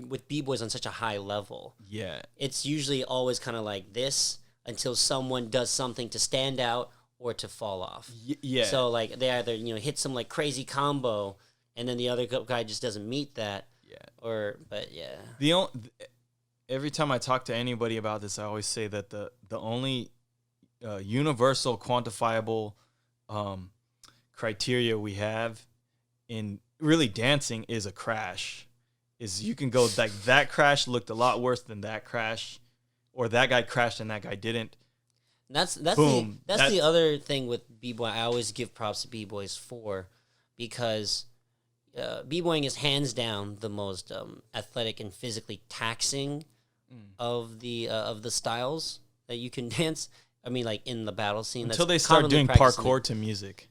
with b-boys on such a high level. Yeah, it's usually always kind of like this until someone does something to stand out or to fall off. Yeah. So like they either hit some like crazy combo, and then the other guy just doesn't meet that. Yeah. Every time I talk to anybody about this, I always say that the only universal quantifiable criteria we have in really dancing is a crash. Is you can go like that crash looked a lot worse than that crash, or that guy crashed and that guy didn't. That's the other thing with b-boy. I always give props to b-boys because b-boying is hands down the most athletic and physically taxing of the styles that you can dance. I mean, like in the battle scene. Until they start doing parkour to music.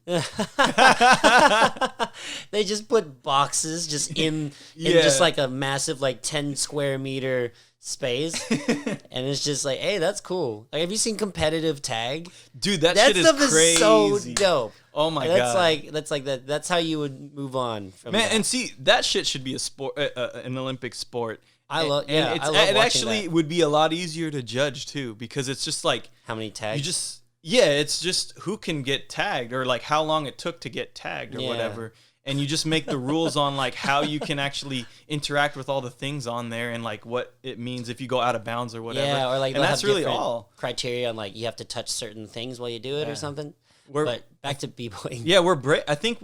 They just put boxes just in just like a massive like 10 square meter space, and it's just like, hey, that's cool. Like, have you seen competitive tag? Dude, that shit is crazy. So dope. Oh my god, that's how you would move on from that. And see, that shit should be a sport, an Olympic sport. I love it actually would be a lot easier to judge too, because it's just like how many tags. It's just who can get tagged, or like how long it took to get tagged, or whatever. And you just make the rules on like how you can actually interact with all the things on there, and like what it means if you go out of bounds or whatever. Yeah, or like, and that's really all criteria on like you have to touch certain things while you do it or something. But back to b-boying. Yeah, I think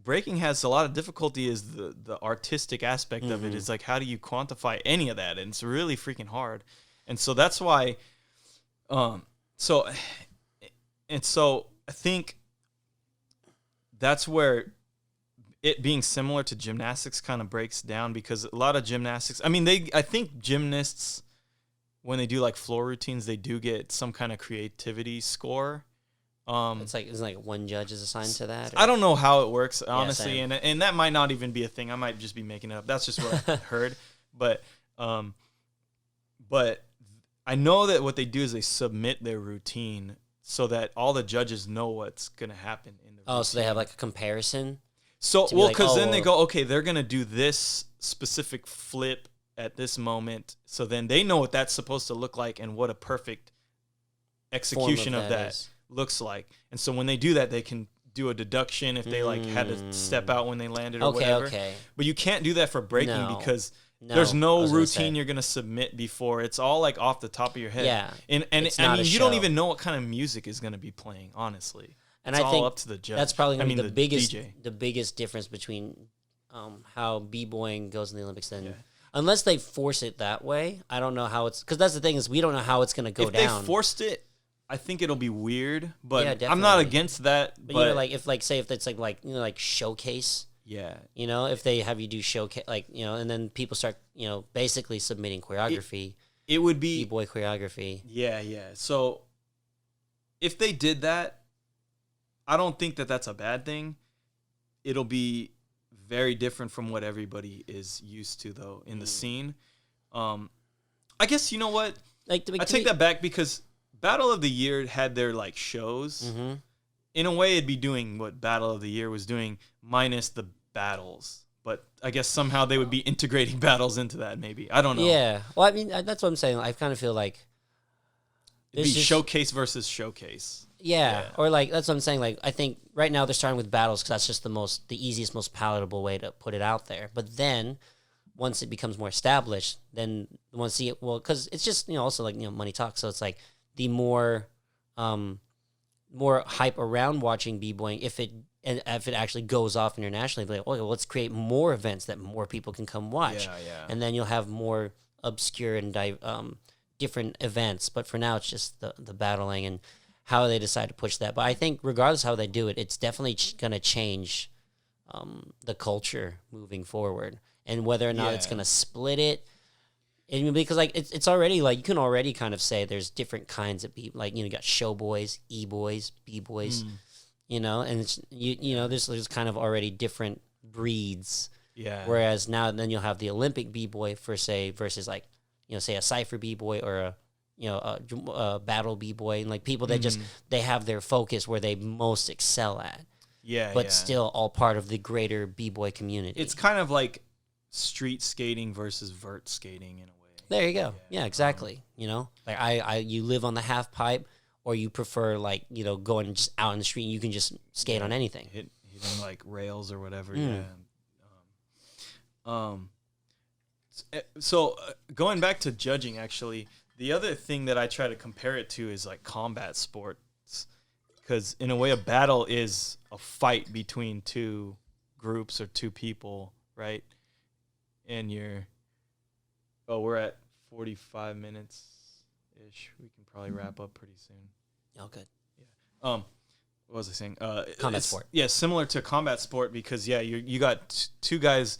breaking has a lot of difficulty is the artistic aspect of it. Is like, how do you quantify any of that? And it's really freaking hard. And so that's why so I think that's where it being similar to gymnastics kind of breaks down, because a lot of gymnastics, I mean, I think gymnasts, when they do like floor routines, they do get some kind of creativity score. It's like one judge is assigned to that, or? I don't know how it works, honestly, and that might not even be a thing. I might just be making it up. That's just what I heard. But I know that what they do is they submit their routine so that all the judges know what's gonna happen in the routine. So they have like a comparison. So because then they go, okay, they're gonna do this specific flip at this moment, so then they know what that's supposed to look like and what a perfect execution of that looks like. And so when they do that, they can do a deduction if they like had to step out when they landed or whatever. But you can't do that for breaking because there's no routine you're gonna submit before. It's all like off the top of your head. Yeah, and I mean, you don't even know what kind of music is gonna be playing, honestly. And it's I think all up to the judge. That's probably gonna be the biggest DJ. The biggest difference between how b-boying goes in the Olympics. Then unless they force it that way, I don't know how it's, because that's the thing, is we don't know how it's gonna go down. If they forced it, I think it'll be weird, but I'm not against that. But you know, like if it's like you know, like showcase. Yeah. You know, if they have you do showcase, like, you know, and then people start, you know, basically submitting choreography. It would be b-boy choreography. Yeah. So if they did that, I don't think that that's a bad thing. It'll be very different from what everybody is used to, though, in the scene. I guess, you know what? I take that back, because Battle of the Year had their like shows. Mm-hmm. In a way, it'd be doing what Battle of the Year was doing, minus the battles. But I guess somehow they would be integrating battles into that, maybe. I don't know. Yeah. Well, I mean, that's what I'm saying. I kind of feel like it'd be showcase versus showcase. Yeah. Or like, that's what I'm saying. Like, I think right now they're starting with battles because that's just the easiest, most palatable way to put it out there. But then once it becomes more established, then once see it, well, because it's just, you know, also like, you know, money talks. So it's like the more hype around watching b-boying, if it actually goes off internationally, like, okay, well, let's create more events that more people can come watch. Yeah. And then you'll have more obscure and different events. But for now, it's just the battling and how they decide to push that. But I think regardless of how they do it, it's definitely going to change the culture moving forward. And whether or not it's going to split it, because like it's already like, you can already kind of say there's different kinds of people. Like, you know, you got show boys, e-boys, b-boys, you know, and it's, you know, there's kind of already different breeds. Yeah. Whereas now then you'll have the Olympic b-boy versus like, you know, say a cypher b-boy or a battle b-boy, and like people that just, they have their focus where they most excel at. Yeah. But still all part of the greater b-boy community. It's kind of like street skating versus vert skating in a way. There you go. Yeah, exactly. You know, like you live on the half pipe, or you prefer like, you know, going just out in the street and you can just skate on anything. Hitting like rails or whatever. So going back to judging, actually, the other thing that I try to compare it to is like combat sports, because in a way a battle is a fight between two groups or two people, right? And we're at 45 minutes ish. We can probably wrap up pretty soon. Oh, good. Yeah. what was I saying? Combat sport. Yeah, similar to combat sport because you got two guys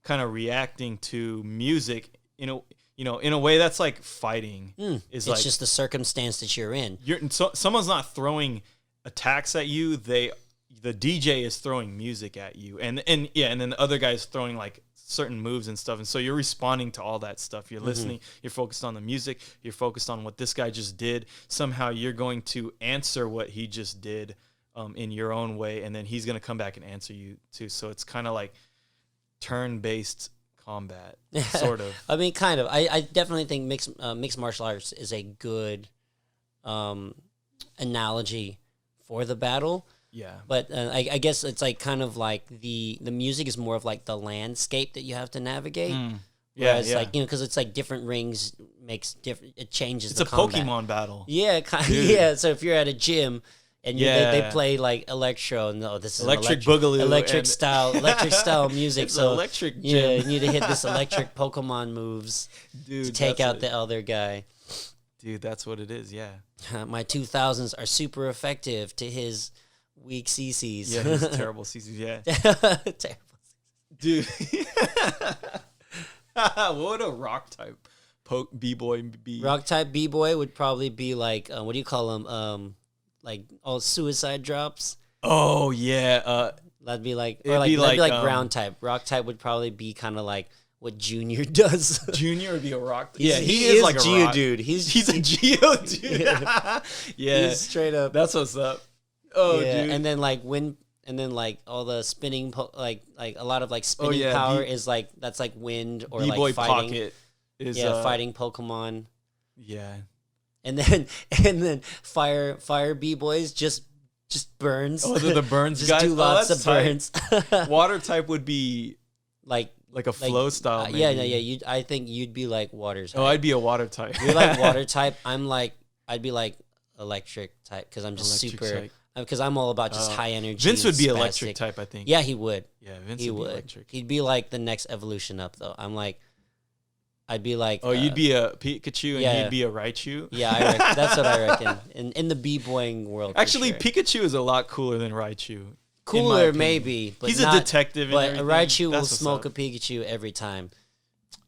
kind of reacting to music in a way that's like fighting. It's just the circumstance that you're in. Someone's not throwing attacks at you. The DJ is throwing music at you, and then the other guy's throwing like certain moves and stuff, and so you're responding to all that stuff. You're listening. You're focused on the music. You're focused on what this guy just did. Somehow you're going to answer what he just did in your own way, and then he's going to come back and answer you too. So it's kind of like turn-based combat, sort of. I mean, kind of. I definitely think mixed martial arts is a good analogy for the battle. Yeah, but I guess it's like kind of like the music is more of like the landscape that you have to navigate. Whereas like because it's like different rings makes different. It changes. It's a combat. Pokemon battle. Yeah, yeah. So if you're at a gym and they play like electro, this is electric boogaloo, electric style music. It's so electric. Yeah, you need to hit this electric Pokemon moves to take out the other guy. Dude, that's what it is. Yeah, my 2000s are super effective to his weak CCs. Yeah, his terrible CCs. Yeah, terrible. Dude, what would a rock type B-boy be? Rock type B-boy would probably be like what do you call them? Like all suicide drops. Oh yeah, that'd be like that'd be like ground type. Rock type would probably be kind of like what Junior does. Junior would be a rock. Yeah, he is like a Geodude. He's a Geodude. Yeah, he's straight up. That's what's up. Oh, yeah, dude. And then like all the spinning, like a lot of like spinning power is like that's like wind or B-boy like fighting. Pocket is fighting Pokemon. Yeah, and then fire B-boys just burns. Oh, the burns just guys. do lots of burns. Water type would be like a flow style. Maybe. Yeah. I think you'd be like water type. Oh, I'd be a water type. You're like water type. I'd be like electric type because I'm just electric super. type. Because I'm all about just high energy. Vince would be spastic. electric type, I think. Yeah, he would. Yeah, Vince would be electric. He'd be like the next evolution up, though. I'd be like. Oh, you'd be a Pikachu and you'd be a Raichu? Yeah, that's what I reckon. In the B-boying world. Actually, sure. Pikachu is a lot cooler than Raichu. Cooler, maybe. But he's a detective. But a Raichu will smoke a Pikachu every time.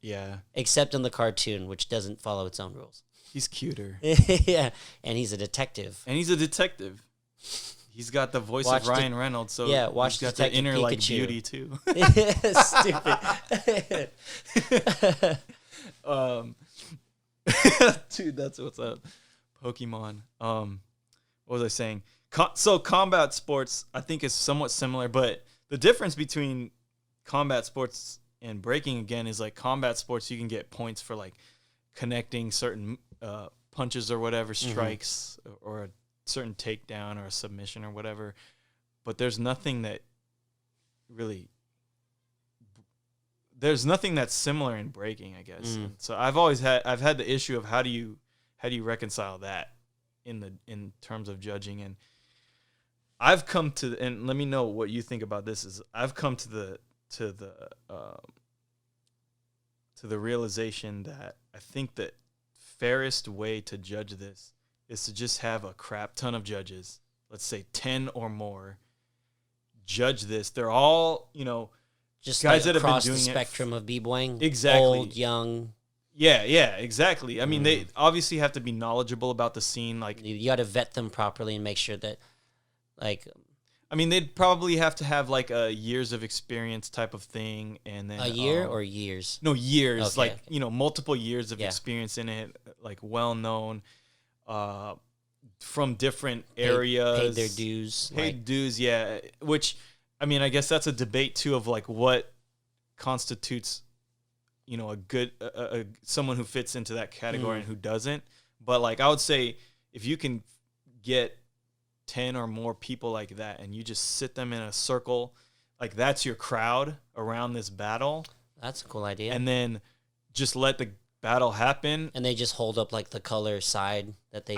Yeah. Except in the cartoon, which doesn't follow its own rules. He's cuter. Yeah, and he's a detective. He's got the voice of Ryan Reynolds, so watch he's got the inner Pikachu. like beauty too. Stupid. Dude, that's what's up. Pokemon. What was I saying? So combat sports, I think, is somewhat similar, but the difference between combat sports and breaking again is like combat sports, you can get points for like connecting certain punches or whatever, strikes or a certain takedown or a submission or whatever, but there's nothing that's similar in breaking, I guess. So I've had the issue of how do you reconcile that in terms of judging, and I've come to, and let me know what you think about this, is I've come to the realization that I think that fairest way to judge this is to just have a crap ton of judges, let's say 10 or more, judge this. They're all, just guys like that have been across doing the spectrum of b-boying. Exactly. Old, young. Yeah, exactly. I mean, they obviously have to be knowledgeable about the scene. Like, you got to vet them properly and make sure that, like, I mean, they'd probably have to have like a years of experience type of thing, and then a year or years. No, years. Okay, like multiple years of experience in it, like well known, from different areas. Paid their dues. Dues, yeah. Which, I mean, I guess that's a debate too of like what constitutes, a good someone who fits into that category and who doesn't. But like, I would say if you can get 10 or more people like that and you just sit them in a circle, like that's your crowd around this battle. That's a cool idea. And then just let the battle happen. And they just hold up like the color side that they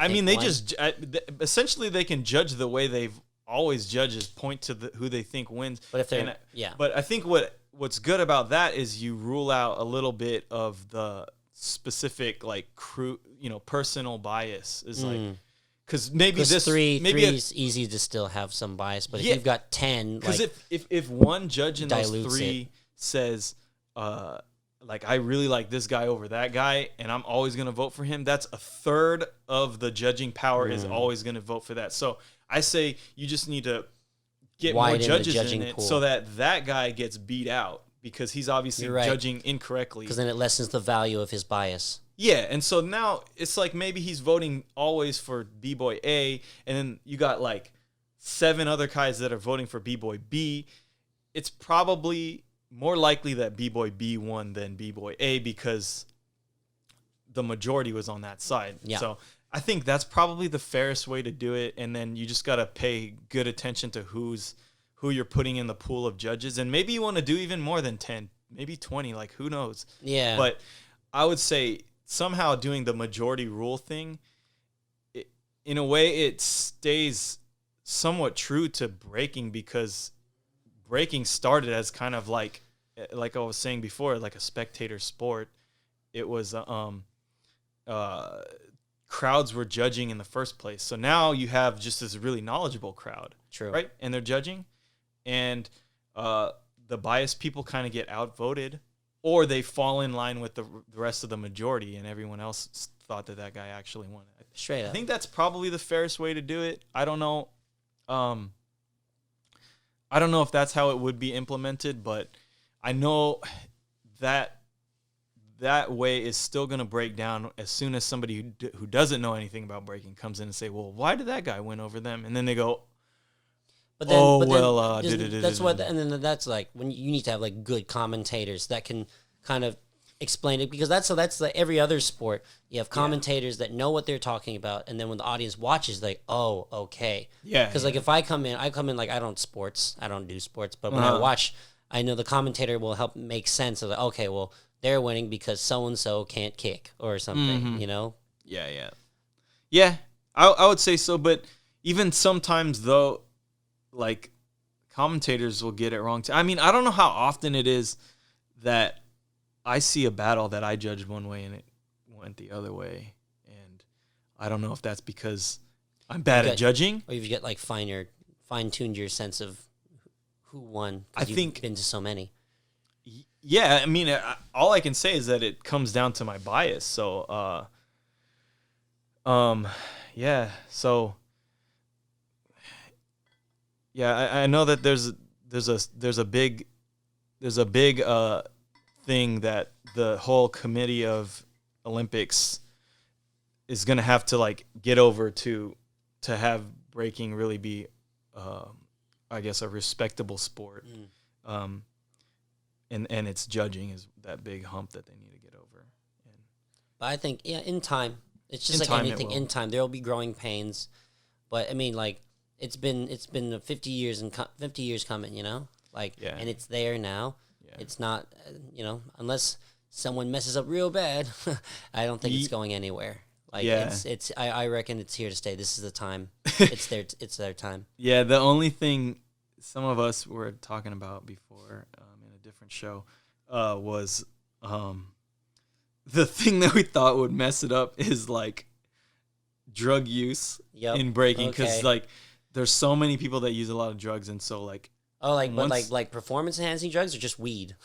essentially they can judge the way they've always judged, is point to who they think wins. But if they're But I think what's good about that is you rule out a little bit of the specific like personal bias, is like, because maybe this three maybe is easy to still have some bias, but if you've got 10, because like, if one judge in those dilutes three says, like, I really like this guy over that guy, and I'm always going to vote for him, that's a third of the judging power is always going to vote for that. So I say you just need to get more judges in it so that guy gets beat out because he's obviously judging incorrectly. Because then it lessens the value of his bias. Yeah, and so now it's like maybe he's voting always for B-Boy A, and then you got like 7 other guys that are voting for B-Boy B. It's probably more likely that B-Boy B won than B-Boy A because the majority was on that side. Yeah. So I think that's probably the fairest way to do it, and then you just got to pay good attention to who you're putting in the pool of judges, and maybe you want to do even more than 10, maybe 20, like who knows. Yeah. But I would say somehow doing the majority rule thing, in a way it stays somewhat true to breaking because breaking started as kind of like I was saying before, like a spectator sport. It was crowds were judging in the first place. So now you have just this really knowledgeable crowd. True. Right? And they're judging. And the biased people kind of get outvoted, or they fall in line with the rest of the majority, and everyone else thought that guy actually won it. Straight up. I think that's probably the fairest way to do it. I don't know. I don't know if that's how it would be implemented, but I know that way is still going to break down as soon as somebody who doesn't know anything about breaking comes in and say, well, why did that guy win over them? And then they go, that's what, and then that's like when you need to have like good commentators that can kind of explain it, because that's like every other sport. You have commentators that know what they're talking about, and then when the audience watches, like, oh, okay, because like if I come in like I don't do sports, but when I watch, I know the commentator will help make sense of like, okay, well, they're winning because so and so can't kick or something, you know? Yeah. I would say so, but even sometimes though, like, commentators will get it wrong too. I mean, I don't know how often it is that I see a battle that I judged one way and it went the other way, and I don't know if that's because I'm bad at judging, or you get like fine-tuned your sense of who won. I think you've been to so many. Yeah, I mean, all I can say is that it comes down to my bias. So, yeah. So, yeah, I know that there's a big thing that the whole committee of Olympics is gonna have to like get over to have breaking really be, I guess, a respectable sport. And its judging is that big hump that they need to get over. But I think, in time, it's just like anything. In time, there will be growing pains. But I mean, like, it's been 50 years and 50 years coming, you know, like, and it's there now. Yeah. It's not, unless someone messes up real bad, I don't think it's going anywhere. Like, I reckon it's here to stay. This is the time. It's their time. Yeah. The only thing some of us were talking about before, different show, was the thing that we thought would mess it up is like drug use in breaking, because like there's so many people that use a lot of drugs, and so like like performance enhancing drugs or just weed.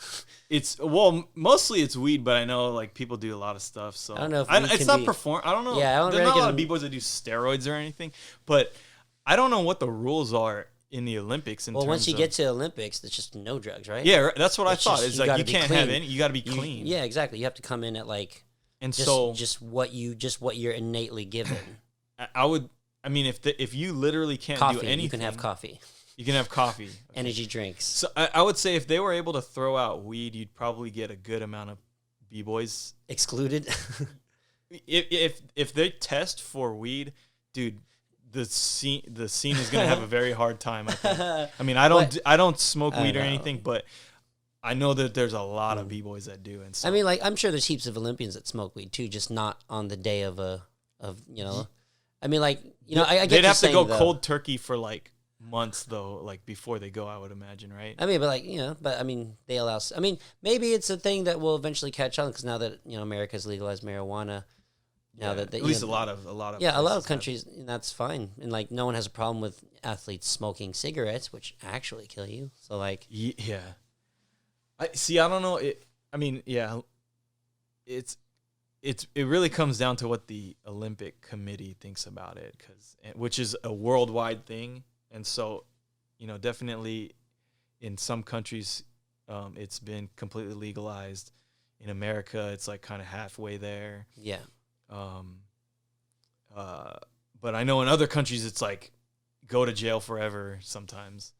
Mostly it's weed, but I know like people do a lot of stuff. So I don't know if it's not perform. I don't know. Yeah, there's not a lot of b-boys that do steroids or anything, but I don't know what the rules are in the Olympics. Once you get to the Olympics, it's just no drugs, right? Yeah, that's what I thought. It's like you can't have any. You got to be clean. Yeah, exactly. You have to come in at like, and just what you're innately given. I mean, if you literally can't coffee, do anything, you can have coffee. You can have coffee. Okay. Energy drinks. So I would say if they were able to throw out weed, you'd probably get a good amount of b-boys excluded. if they test for weed, dude, the scene is gonna have a very hard time. I think. I mean, I don't smoke weed or anything, but I know that there's a lot of b-boys that do. And so, I mean, like, I'm sure there's heaps of Olympians that smoke weed too, just not on the day of I mean, like, I get. They'd have to go though. cold turkey for like months though, like before they go, I would imagine, right? I mean, but I mean, they allow. I mean, maybe it's a thing that will eventually catch on, because now that America's legalized marijuana, Now that at least a lot of a lot of countries, and that's fine, and like no one has a problem with athletes smoking cigarettes, which actually kill you. So like, yeah, I see. I don't know. I mean, yeah, it really comes down to what the Olympic Committee thinks about it, which is a worldwide thing, and so definitely in some countries it's been completely legalized. In America, it's like kind of halfway there. Yeah. But I know in other countries it's like go to jail forever sometimes.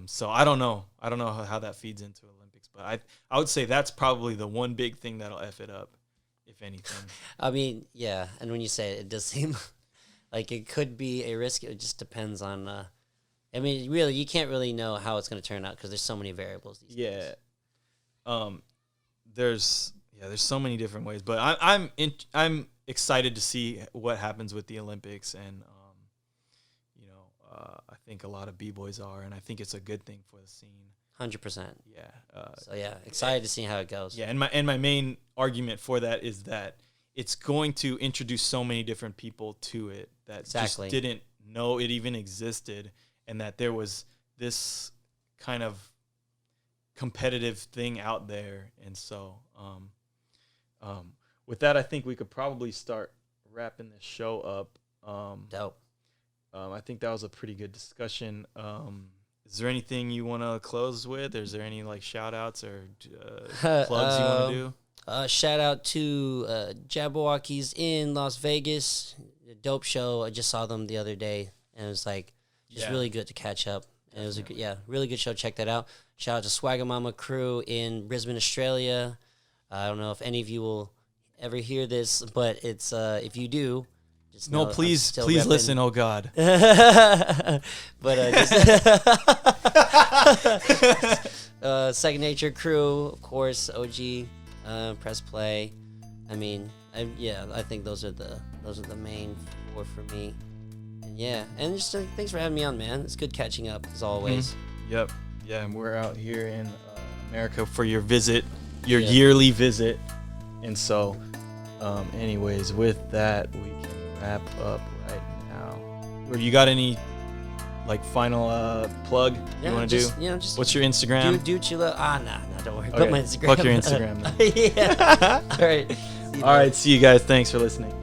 So I don't know how that feeds into Olympics, but I would say that's probably the one big thing that'll F it up, if anything. I mean, yeah, and when you say it, it does seem like it could be a risk. It just depends on. I mean, really, you can't really know how it's going to turn out because there's so many variables these days. There's so many different ways, but I'm excited to see what happens with the Olympics, and I think a lot of b-boys are, and I think it's a good thing for the scene. 100%. Yeah. So yeah, excited to see how it goes. Yeah, and my main argument for that is that it's going to introduce so many different people to it that just didn't know it even existed, and that there was this kind of competitive thing out there. And so with that, I think we could probably start wrapping this show up. Dope. I think that was a pretty good discussion. Is there anything you want to close with? Or is there any like shout outs or plugs you want to do? Shout out to Jabberwockies in Las Vegas. A dope show. I just saw them the other day, and it was like just really good to catch up. And it was really good show. Check that out. Shout out to Swagger Mama crew in Brisbane, Australia. I don't know if any of you will ever hear this, but it's if you do, just know please listen. Oh God. But Second Nature crew, of course, OG, press play. I mean, I think those are the main four for me. And and just thanks for having me on, man. It's good catching up as always. Mm-hmm. Yep. Yeah, and we're out here in America for your visit, your yearly visit. And so, anyways, with that, we can wrap up right now. Or you got any like final plug you want to do? Just what's your Instagram? Do what you love. Nah, don't worry. Okay. Put my Instagram. Fuck your Instagram. Yeah. All right. All right. See you guys. Thanks for listening.